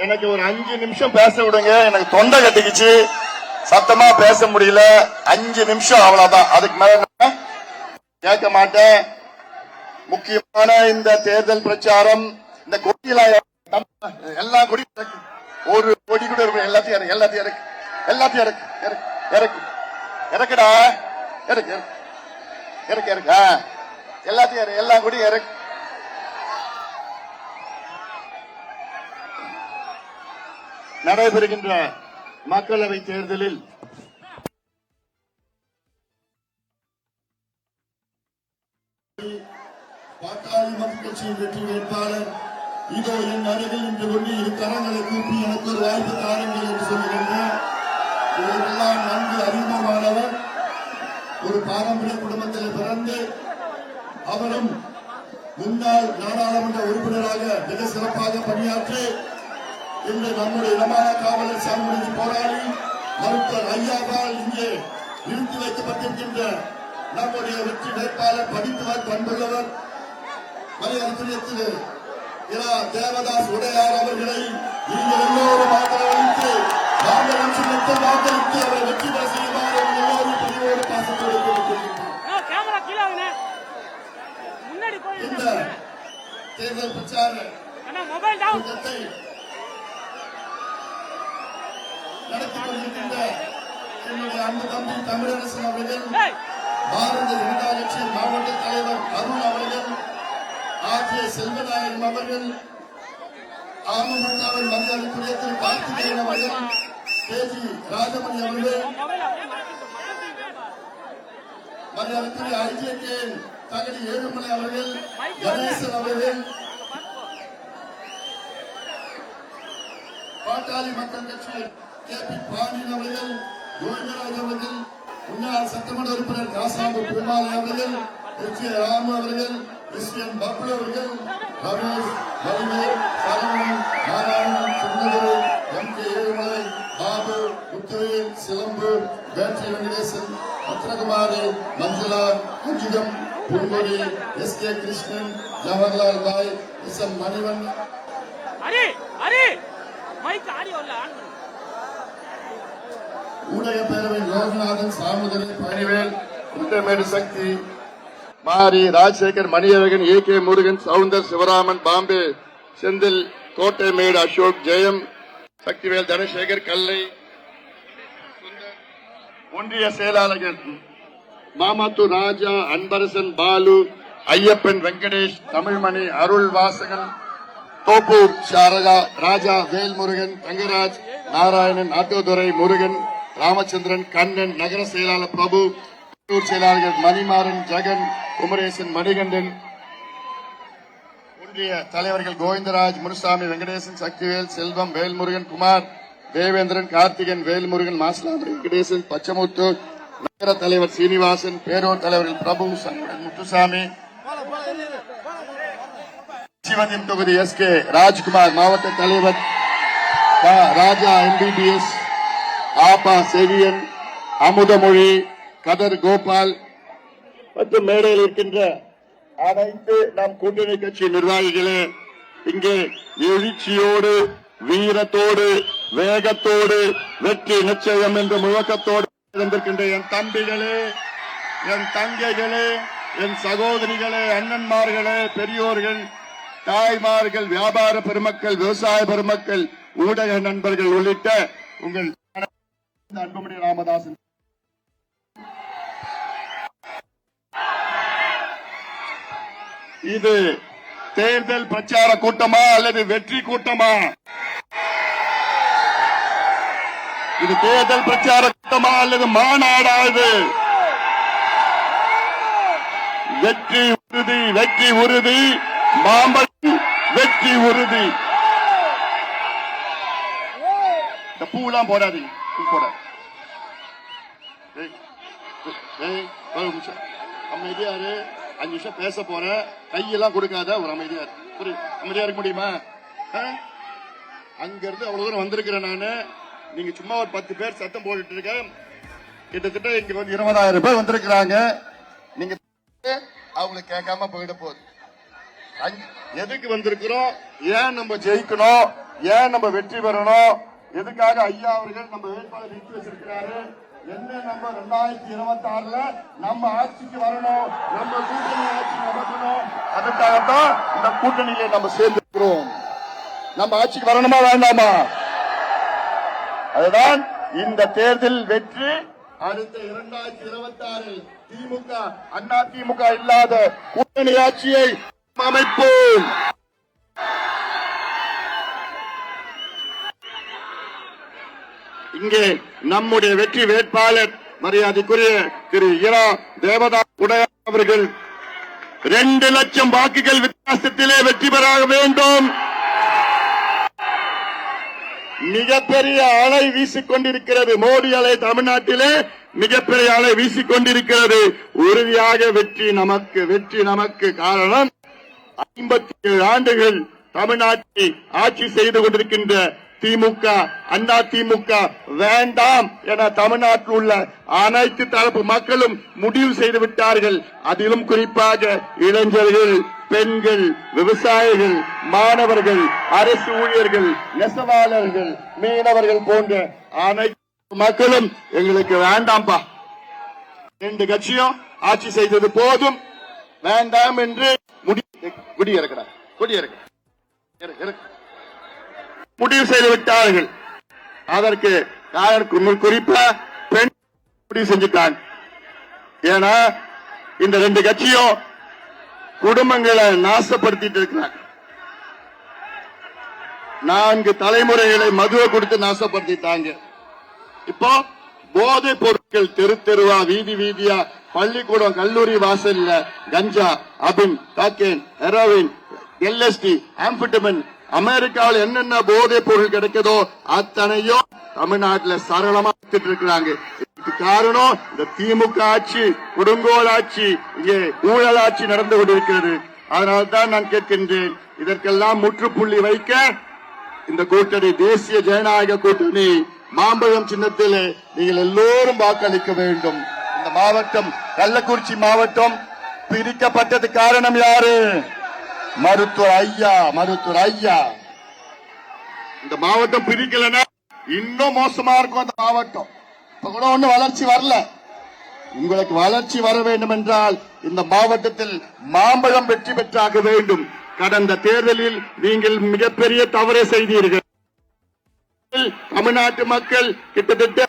எனக்கு ஒரு 5 நிமிஷம் பேச விடுங்க. எனக்கு தொண்டை கட்டிக்குச்சு, சத்தமா பேச முடியல. 5 நிமிஷம் அவ்வளவுதான், அதுக்கு மேல கேட்க மாட்டேன். முக்கியமான இந்த தேர்தல் பிரச்சாரம், இந்த கொடியில எல்லா கொடி ஒரு கொடி கூட இருக்கு. எல்லாத்தையும் இறக்கு, எல்லாத்தையும் இறக்கு, இறக்குடா, இறக்கு, எல்லாத்தையும் எல்லா கொடியும் இறக்கு. நடைபெறுகின்ற மக்களவை தேர்தலில் பாட்டாளி மக்கள் கட்சியின் வெற்றி வேட்பாளர் இதோ என் அருகில் இன்று கொண்டு இரு கரங்களை கூப்பி எனக்கு ஒரு வாய்ப்பு தாருங்கள் என்று சொல்லுகின்றேன். இதெல்லாம் நன்கு அறிமுகமானவர். ஒரு பாரம்பரிய குடும்பத்தில் பிறந்து அவரும் முன்னாள் நாடாளுமன்ற உறுப்பினராக மிக சிறப்பாக பணியாற்றி இன்று நம்முடைய இனமான காவலர் சாகுபடி போராளி மருத்துவர் ஐயாவால் இங்கே நிறுத்தி வைக்கப்பட்டிருக்கின்ற நம்முடைய வெற்றி வேட்பாளர் படித்தவர், பண்புள்ளவர், மரியாதைக்குரிய தேவதாஸ் உடையார் அவர்களை நீங்கள் எல்லோரும் ஆதரவளித்து நாங்கள் சின்னத்தை வாக்களித்து அவரை வெற்றி பெற செய்யுமாறு எல்லோரும் பதிவோடு பாசத்தோடு கேட்டுக்கொள்கின்றோம். இந்த தேர்தல் பிரச்சார கூட்டத்தை நடத்தி கொண்டிருக்கின்ற என்னுடைய அன்பு தம்பி தமிழரசன் அவர்கள், பாரதிய ஜனதா கட்சியின் மாவட்ட தலைவர் அருண் அவர்கள், ஆகிய செல்வநாயகம் அவர்கள், அமமுகவின் மரியாதைக்குரிய திரு கார்த்திகேயன் அவர்கள், கேஜி ராஜமணி அவர்கள், மரியாதைக்குரிய ஐஜேகே தகடி ஏழுமலை அவர்கள், கணேசன் அவர்கள், பாட்டாளி மக்கள் கட்சி கே.பி. பாண்டியன் அவர்கள், கோவிந்தராஜ் அவர்கள், முன்னாள் சட்டமன்ற உறுப்பினர் காசாம்பு பெருமாள் அவர்கள், எச்.ஏ. ராமு அவர்கள், எஸ்.என். பப்ளு அவர்கள், ரமேஷ், வலிமேல், சரவணன், நாராயணன், சுந்தரு, எம்.கே. ஏழுமலை, பாபு, முத்துவேல், சிலம்பு, பேட்டரி வெங்கடேசன், ரத்னகுமாரி, மஞ்சுளா, அஞ்சுகம், புன்முடி, எஸ்.கே. கிருஷ்ணன், ஜவஹர்லால் பாய், எஸ்.எம். மணிவன், ஊடக பேரவை லோகநாதன், சாமுதரி, பணிவேல், குண்டமேடு சக்தி, மாரி, ராஜசேகர், மணியழகன், ஏ.கே. முருகன், சவுந்தர், சிவராமன், பாம்பே, செந்தில், கோட்டைமேடு, அசோக், ஜெயம், சக்திவேல், தனசேகர், கல்லை, ஒன்றிய செயலாளர்கள் மாமாத்தூர் ராஜா, அன்பரசன், பாலு, ஐயப்பன், வெங்கடேஷ், தமிழ்மணி, அருள் வாசகன், தோப்பூர் சாரதா, ராஜா, வேல்முருகன், தங்கராஜ், நாராயணன், ஆட்டோதுரை, முருகன், ராமச்சந்திரன், கண்ணன், நகர செயலாளர் பிரபு, செயலாளர்கள் மணிமாறன், ஜெகன், குமரேசன், மணிகண்டன், ஒன்றிய தலைவர்கள் கோவிந்தராஜ், முனுசாமி, வெங்கடேசன், சக்திவேல், செல்வம், வேல்முருகன், குமார், தேவேந்திரன், கார்த்திகன், வேல்முருகன், மாசலாமணி, வெங்கடேசன், பச்சமுத்து, நகர தலைவர் சீனிவாசன், பேரூர் தலைவர்கள் பிரபு, முத்துசாமி, சிவதிம் தொகுதி எஸ்.கே. ராஜ்குமார், மாவட்ட தலைவர் ராஜா, MBBS, ஆபா செவியன், அமுதமொழி, கதர் கோபால் மற்றும் மேடையில் இருக்கின்ற அனைத்து நம் கூட்டணி கட்சி நிர்வாகிகளே, இங்கே எழுச்சியோடு, வீரத்தோடு, வேகத்தோடு, வெற்றி நிச்சயம் என்ற முழக்கத்தோடு இருந்திருக்கின்ற என் தம்பிகளே, என் தங்கைகளே, என் சகோதரிகளே, அண்ணன்மார்களே, பெரியோர்கள், தாய்மார்கள், வியாபார பெருமக்கள், விவசாய பெருமக்கள், ஊடக நண்பர்கள் உள்ளிட்ட உங்கள் அன்புமணி ராமதாசன் இது தேர்தல் பிரச்சார கூட்டமா அல்லது வெற்றி கூட்டமா? இது தேர்தல் பிரச்சார கூட்டமா அல்லது மாநாடா? இது வெற்றி உறுதி, வெற்றி உறுதி, மாம்பழம் வெற்றி உறுதி. இந்த பூலாம் போடாதீங்க, போட அமைதியாரு. 5 நிமிஷம் பேச போற, கையெல்லாம் கொடுக்காத, ஒரு அமைதியாரு. அமைதியா இருக்க முடியுமா? அங்க இருந்து அவ்வளவு தூரம் வந்திருக்கிறேன் நானு. நீங்க சும்மா ஒரு 10 பேர் சத்தம் போட்டுட்டு இருக்க. கிட்டத்தட்ட இங்க வந்து 20,000 பேர் வந்திருக்கிறாங்க. நீங்க அவங்களுக்கு கேட்காம போயிட போகுது. எதுக்கு வந்திருக்கிறோம், ஏன் நம்ம ஜெயிக்கணும், ஏன் நம்ம வெற்றி பெறணும், எதுக்காக ஐயா அவர்கள் நம்ம வேட்பாளர் நிறுத்தி வச்சிருக்கிறாரு, என்ன நம்ம 2026ல நம்ம ஆட்சிக்கு வரணும், நம்ம கூட்டணி ஆட்சி நடக்கணும், அதுக்காகத்தான் இந்த கூட்டணியில நம்ம சேர்ந்திருக்கிறோம். நம்ம ஆட்சிக்கு வரணுமா வேண்டாமா? அதுதான் இந்த தேர்தல் வெற்றி. அடுத்த 2026 திமுக அண்ணா திமுக இல்லாத கூட்டணி ஆட்சியை அமைப்போம். இங்கே நம்முடைய வெற்றி வேட்பாளர் மரியாதைக்குரிய திரு இரா தேவதாஸ் உடையார் அவர்கள் 2 லட்சம் வாக்குகள் வித்தியாசத்திலே வெற்றி பெற வேண்டும். மிகப்பெரிய அலை வீசிக்கொண்டிருக்கிறது, மோடி அலை தமிழ்நாட்டிலே மிகப்பெரிய அலை வீசிக்கொண்டிருக்கிறது. உறுதியாக வெற்றி நமக்கு. காரணம் 57 ஆண்டுகள் தமிழ்நாட்டை ஆட்சி செய்து கொண்டிருக்கின்ற திமுக அண்ணா திமுக வேண்டாம் என தமிழ்நாட்டில் உள்ள அனைத்து தரப்பு மக்களும் முடிவு செய்து விட்டார்கள். அதிலும் குறிப்பாக இளைஞர்கள், பெண்கள், விவசாயிகள், மாணவர்கள், அரசு ஊழியர்கள், நெசவாளர்கள், மீனவர்கள் போன்ற அனைத்து மக்களும் எங்களுக்கு வேண்டாம்பா, 2 கட்சியும் ஆட்சி செய்தது போதும், வேண்டாம் என்று முடிவு செய்து விட்டார்கள். அதற்கு குறிப்பா பெண் முடிவு செஞ்சுட்டாங்க. ஏன்னா இந்த 2 கட்சியும் குடும்பங்களை நாசப்படுத்திட்டு இருக்கிறாங்க. 4 தலைமுறைகளை மதுவை கொடுத்து நாசப்படுத்திட்டாங்க. இப்போ போதைப் பொருட்கள் தெருவா வீதி வீதியா பள்ளிக்கூடம் கல்லூரி வாசல்ல கஞ்சா, அபின், காக்கேன், ஹெரோயின், LSD, ஆம்பிட்டமின், அமெரிக்காவில் என்னென்ன போதைப் பொருள் கிடைக்குதோ அத்தனையும் தமிழ்நாட்டில் சரளமா வித்துட்டு இருக்கிறாங்க. இதுக்கு காரணம் இந்த திமுக ஆட்சி, கொடுங்கோல் ஆட்சி, இங்கே ஊழல் ஆட்சி நடந்து கொண்டிருக்கிறது. அதனால்தான் நான் கேட்கின்றேன், இதற்கெல்லாம் முற்றுப்புள்ளி வைக்க இந்த கூட்டணி, தேசிய ஜனநாயக கூட்டணி மாம்பழம் சின்னத்தில் நீங்கள் எல்லோரும் வாக்களிக்க வேண்டும். இந்த மாவட்டம் கள்ளக்குறிச்சி மாவட்டம் பிரிக்கப்பட்டது காரணம் யாரு? மருத்துவர் ஐயா. இந்த மாவட்டம் பிரிக்கலன்னா இன்னும் மோசமா இருக்கும். அந்த மாவட்டம் இப்ப கூட ஒன்னும் வளர்ச்சி வரல. உங்களுக்கு வளர்ச்சி வர வேண்டும் என்றால் இந்த மாவட்டத்தில் மாம்பழம் வெற்றி பெற்றாக வேண்டும். கடந்த தேர்தலில் நீங்கள் மிகப்பெரிய தவறை செய்தீர்கள். தமிழ்நாட்டு மக்கள் கிட்டத்தட்ட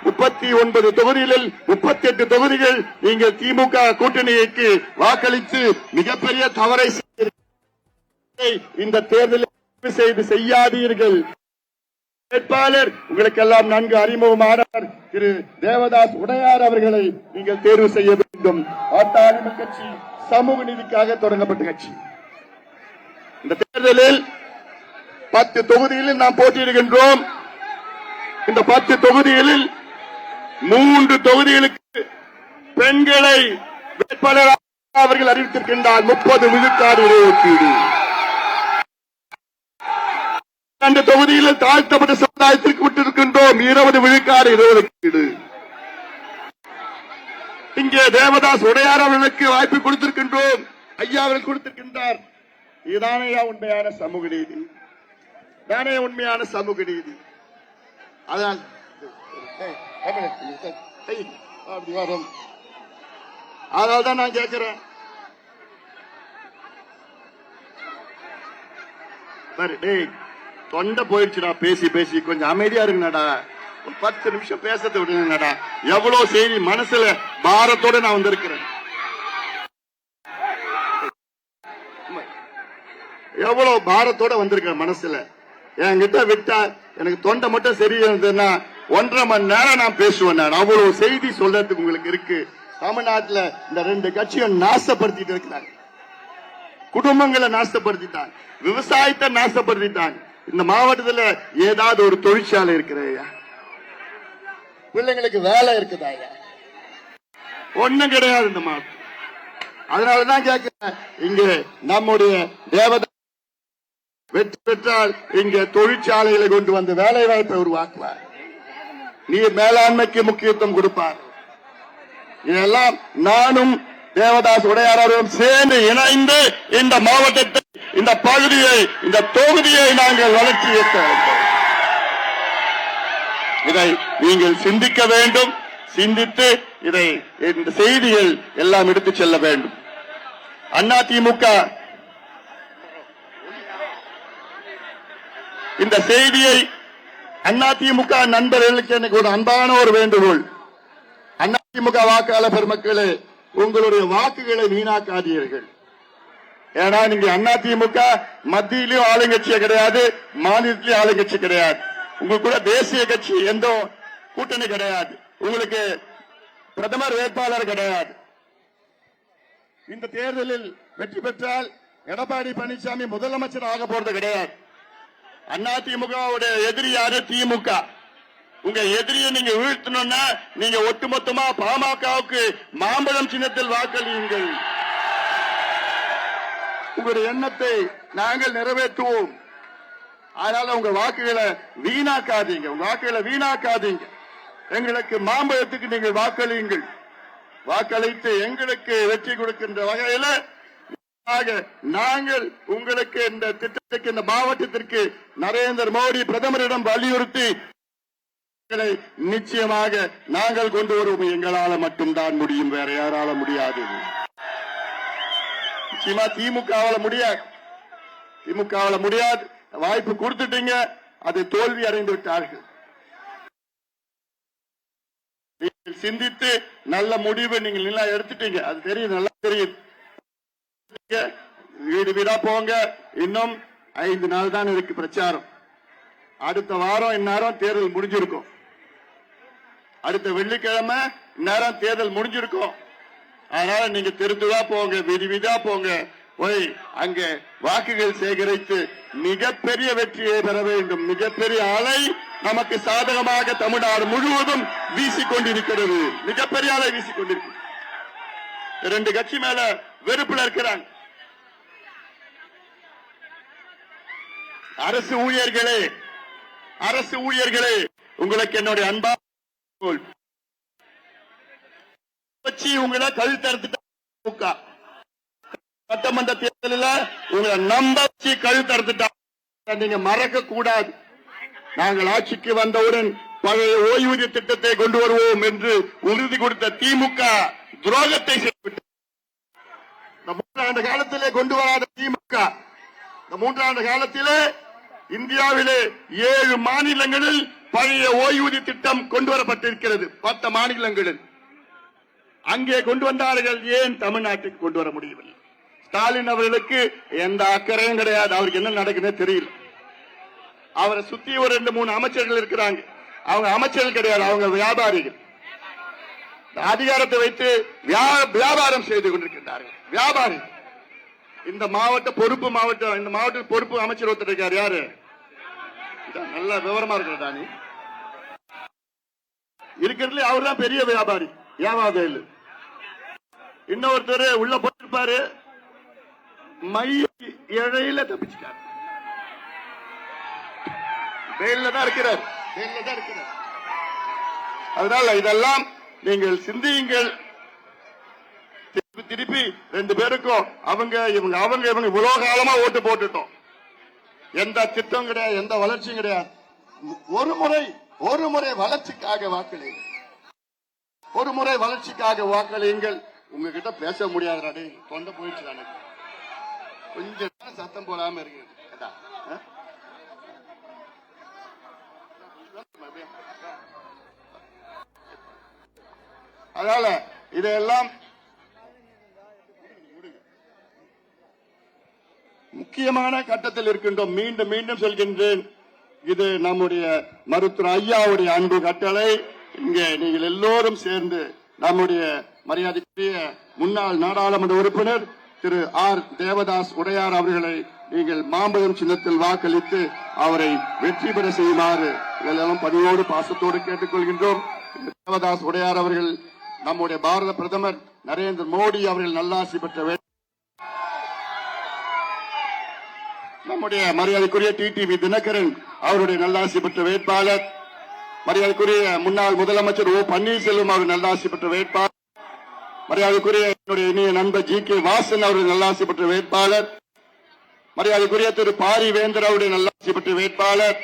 39 தொகுதிகளில் 38 தொகுதிகள் நீங்கள் திமுக கூட்டணிக்கு வாக்களித்து மிகப்பெரிய தவறை செய்தீர்கள். இந்த தேர்தலில் செய்யாதீர்கள். வேட்பாளர் உங்களுக்கெல்லாம் நன்கு அறிமுகமானவர் திரு தேவதாஸ் உடையார் அவர்களை நீங்கள் தேர்வு செய்ய வேண்டும். பாட்டாளி கட்சி சமூக நீதிக்காக தொடங்கப்பட்ட கட்சி. இந்த தேர்தலில் 10 தொகுதிகளில் நாம் போட்டியிடுகின்றோம். இந்த 10 தொகுதிகளில் 3 தொகுதிகளுக்கு பெண்களை வேட்பாளராக அவர்கள் அறிவித்திருக்கின்றார். 30 விழுக்காடு இடஒதுக்கீடு. 2 தொகுதியில் தாழ்த்தப்பட்ட சமுதாயத்திற்கு விட்டிருக்கின்றோம் 20 விழுக்காடு இடஒதுக்கீடு. இங்கே தேவதாஸ் உடையார் அவர்களுக்கு வாய்ப்பு கொடுத்திருக்கின்றோம். ஐயா அவர்கள் கொடுத்திருக்கின்றார். இதுதானே உண்மையான சமூக நீதி, தானே உண்மையான சமூக நீதி. அதனால் அதனால்தான் நான் கேட்கிறேன், தொண்டை போயிடுச்சுடா பேசி பேசி, கொஞ்சம் அமைதியா இருக்குங்கடா, 10 நிமிஷம் பேசத்தை விடுங்கடா. எவ்வளவு செய்தி மனசுல பாரத்தோட நான் வந்திருக்கிறேன். எவ்வளவு பாரத்தோட வந்திருக்கிறேன் மனசுல. என்கிட்ட விட்டா எனக்கு தொண்டை மட்டும் சரியானதுன்னா 1.5 மணி நேரம் நான் பேசுவேன். நான் அவ்வளவு செய்தி சொல்றதுக்கு உங்களுக்கு இருக்கு. தமிழ்நாட்டில் இந்த 2 கட்சியும் நாசப்படுத்திட்டு இருக்கிறாங்க. குடும்பங்களை நாசப்படுத்திட்டாங்க, விவசாயத்தை நாசப்படுத்திட்டாங்க. இந்த மாவட்டத்தில் ஏதாவது ஒரு தொழிற்சாலை இருக்கிறதா? பிள்ளைங்களுக்கு வேலை இருக்குதா? ஒண்ணும் கிடையாது இந்த மாவட்டம். அதனாலதான் கேட்கிறேன், இங்கே நம்முடைய தேவதா வெற்றி பெற்றால் இங்கே தொழிற்சாலைகளை கொண்டு வந்து வேலை வாய்ப்பை உருவாக்குவார். நீர் மேலாண்மைக்கு முக்கியத்துவம் கொடுப்பார். இதெல்லாம் நானும் தேவதாஸ் உடையாரும் சேர்ந்து இணைந்து இந்த மாவட்டத்தை இந்த பகுதியை, இந்த தொகுதியை நாங்கள் வளர்ச்சி ஏற்ற வேண்டும். இதை நீங்கள் சிந்திக்க வேண்டும். சிந்தித்து இதை இந்த செய்திகள் எல்லாம் எடுத்துச் செல்ல வேண்டும். அதிமுக இந்த செய்தியை அதிமுக நண்பர்களுக்கு எனக்கு ஒரு அன்பான ஒரு வேண்டுகோள். அதிமுக வாக்காளர் பெருமக்களே, உங்களுடைய வாக்குகளை வீணாக்காதீர்கள். ஏன்னா நீங்க அதிமுக மத்தியிலும் ஆளுங்கட்சி கிடையாது, மாநிலத்திலும் ஆளுங்கட்சி கிடையாது. உங்களுக்கு கூட தேசிய கட்சி எந்த கூட்டணி கிடையாது. உங்களுக்கு பிரதமர் வேட்பாளர் கிடையாது. இந்த தேர்தலில் வெற்றி பெற்றால் எடப்பாடி பழனிசாமி முதலமைச்சர் ஆக போறது கிடையாது. அதிமுகவுடைய எதிரி யாரு? திமுக. உங்க எதிரியை நீங்க வீழ்த்தணும்னா நீங்க ஒட்டுமொத்தமா பாமகவுக்கு மாம்பழம் சின்னத்தில் வாக்களியுங்கள். உங்களுடைய எண்ணத்தை நாங்கள் நிறைவேற்றுவோம். அதனால உங்க வாக்குகளை வீணாக்காதீங்க. உங்க வாக்குகளை வீணாக்காதீங்க. எங்களுக்கு மாம்பழத்துக்கு நீங்கள் வாக்களியுங்கள். வாக்களித்து எங்களுக்கு வெற்றி கொடுக்கின்ற வகையில் நாங்கள் உங்களுக்கு இந்த திட்டத்துக்கு, இந்த மாவட்டத்திற்கு நரேந்திர மோடி பிரதமரிடம் வலியுறுத்தி நிச்சயமாக நாங்கள் கொண்டு வருவோம். எங்களால மட்டும்தான் முடியும், வேற யாரால முடியாது. நிச்சயமா திமுகவால முடியாது. திமுகவால முடியாது. வாய்ப்பு கொடுத்துட்டீங்க, அது தோல்வி அடைந்து விட்டார்கள். நீங்கள் சிந்தித்து நல்ல முடிவு நீங்கள் நல்லா எடுத்துட்டீங்க. அது தெரியும், நல்லா தெரியும். வீடு வீடா போங்க. இன்னும் 5 நாள் தான் இருக்கு பிரச்சாரம். அடுத்த வாரம் இந்நேரம் தேர்தல் முடிஞ்சிருக்கும். அடுத்த வெள்ளிக்கிழமை இந்நேரம் தேர்தல் முடிஞ்சிருக்கும். அதனால நீங்க தெருத்துவா போங்க, வீதி வீதா போங்க. போய் அங்க வாக்குகள் சேகரித்து மிகப்பெரிய வெற்றியை பெற வேண்டும். மிகப்பெரிய அலை நமக்கு சாதகமாக தமிழ்நாடு முழுவதும் வீசிக்கொண்டிருக்கிறது. மிகப்பெரிய அலை வீசிக்கொண்டிருக்கு. 2 கட்சி மேல வெறுப்புல இருக்கிறாங்க. அரசு ஊழியர்களே, அரசு ஊழியர்களே, உங்களுக்கு என்னுடைய அன்பா வச்சு உங்களை கழுத்தறுத்துட்டா. சட்டமன்ற தேர்தலில் உங்களை நம்பி கழுத்தறுத்துட்டா. நீங்க மறக்க கூடாது. நாங்கள் ஆட்சிக்கு வந்தவுடன் பழைய ஓய்வூதிய திட்டத்தை கொண்டு வருவோம் என்று உறுதி கொடுத்த திமுக துரோகத்தை செய்துவிட்டது. 3 ஆண்டு காலத்திலே கொண்டு வராத திமுக இந்த 3 ஆண்டு காலத்திலே இந்தியாவிலே 7 மாநிலங்களில் பழைய ஓய்வூதிய திட்டம் கொண்டு வரப்பட்டிருக்கிறது. 10 மாநிலங்களில் அங்கே கொண்டு வந்தார்கள். ஏன் தமிழ்நாட்டுக்கு கொண்டு வர முடியவில்லை? ஸ்டாலின் அவர்களுக்கு எந்த அக்கறையும் கிடையாது. அவருக்கு என்ன நடக்குதுன்னு தெரியல. அவரை சுத்தி ஒரு 2-3 அமைச்சர்கள் இருக்கிறாங்க. அவங்க அமைச்சர்கள் கிடையாது, அவங்க வியாபாரிகள். அதிகாரத்தை வைத்து வியாபாரம் செய்து கொண்டிருக்கிறார்கள். வியாபாரி. இந்த மாவட்ட பொறுப்பு மாவட்டம், இந்த மாவட்ட பொறுப்பு அமைச்சர் ஒருத்தர் இருக்கார். யாரு? நல்ல விவரமா இருக்கிறதா? நீ இருக்கிறதுல அவர் தான் பெரிய வியாபாரி. ஏவாவேலு. இன்னொருத்தர் உள்ள போயிருப்பாரு, மை இழையில தப்பிச்சுட்டார். வெயில்ல தான் இருக்கிறார். அதனால இதெல்லாம் நீங்கள் சிந்தியுங்கள். திருப்பி 2 பேருக்கும் அவங்க இவ்வளவு காலமா ஓட்டு போட்டுட்டோம். எந்த திட்டம் கிடையாது, எந்த வளர்ச்சியும் கிடையாது. ஒரு முறை வளர்ச்சிக்காக வாக்களியுங்கள். ஒரு முறை வளர்ச்சிக்காக வாக்களியுங்கள். உங்ககிட்ட பேச முடியாது. தொண்டை போயிடுச்சு. கொஞ்சம் சத்தம் போடாம இருக்கு. அதனால இதெல்லாம் முக்கியமான கட்டத்தில் இருக்கின்றோம். மீண்டும் மீண்டும் சொல்கின்றேன், இது நம்முடைய மருத்துவர் ஐயாவுடைய அன்பு கட்டளை. இங்கே நீங்கள் எல்லோரும் சேர்ந்து நம்முடைய மரியாதைக்குரிய முன்னாள் நாடாளுமன்ற உறுப்பினர் திரு ஆர் தேவதாஸ் உடையார் அவர்களை நீங்கள் மாம்பழம் சின்னத்தில் வாக்களித்து அவரை வெற்றி பெற செய்யுமாறு இதெல்லாம் பணியோடு பாசத்தோடு கேட்டுக்கொள்கின்றோம். தேவதாஸ் உடையார் அவர்கள் நம்முடைய பாரத பிரதமர் நரேந்திர மோடி அவர்கள் நல்லாசி பெற்ற நம்முடைய மரியாதைக்குரிய டிடிவி தினகரன் அவருடைய நல்லாசி பெற்ற வேட்பாளர், மரியாதைக்குரிய முன்னாள் முதலமைச்சர் ஓ பன்னீர்செல்வம் அவர்கள் நல்லாசி பெற்ற வேட்பாளர், மரியாதைக்குரிய என்னுடைய இனிய நண்பர் ஜி கே வாசன் அவர்கள் நல்லாசி பெற்ற வேட்பாளர், மரியாதைக்குரிய திரு பாரிவேந்தர் அவருடைய நல்லாசி பெற்ற வேட்பாளர்,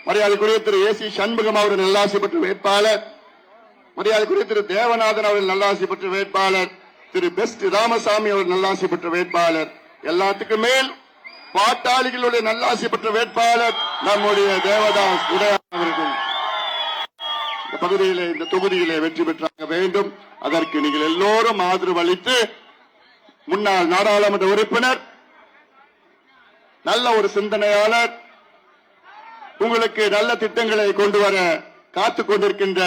மரியாதைக்குரிய திரு ஏசி சண்முகம் அவருடைய நல்லாசி பெற்ற வேட்பாளர், மரியாதைக்குரிய திரு தேவநாதன் அவர்கள் நல்லாசி பெற்ற வேட்பாளர், திரு பெஸ்ட் ராமசாமி அவர் நல்லாசி பெற்ற வேட்பாளர், எல்லாத்துக்கும் மேல் பாட்டாளிகளுடைய நல்லாசி பெற்ற வேட்பாளர் நம்முடைய தேவதாஸ் உடையார் அவர்கள் இந்த பகுதியிலே, இந்த தொகுதியிலே வெற்றி பெற்றாக வேண்டும். அதற்கு நீங்கள் எல்லோரும் ஆதரவு அளித்து, முன்னாள் நாடாளுமன்ற உறுப்பினர், நல்ல ஒரு சிந்தனையாளர், உங்களுக்கு நல்ல திட்டங்களை கொண்டு வர காத்துக் கொண்டிருக்கின்ற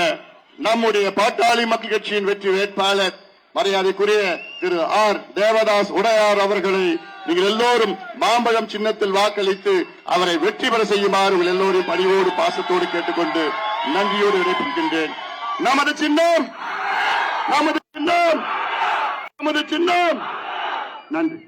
நம்முடைய பாட்டாளி மக்கள் கட்சியின் வெற்றி வேட்பாளர் மரியாதைக்குரிய திரு ஆர் தேவதாஸ் உடையார் அவர்களை நீங்கள் எல்லோரும் மாம்பழம் சின்னத்தில் வாக்களித்து அவரை வெற்றி பெற செய்யுமாறு உங்கள் எல்லோரும் பணிவோடு பாசத்தோடு கேட்டுக்கொண்டு நன்றியோடு விடைபெறுகின்றேன். நமது சின்னம், நமது சின்னம், நமது சின்னம். நன்றி.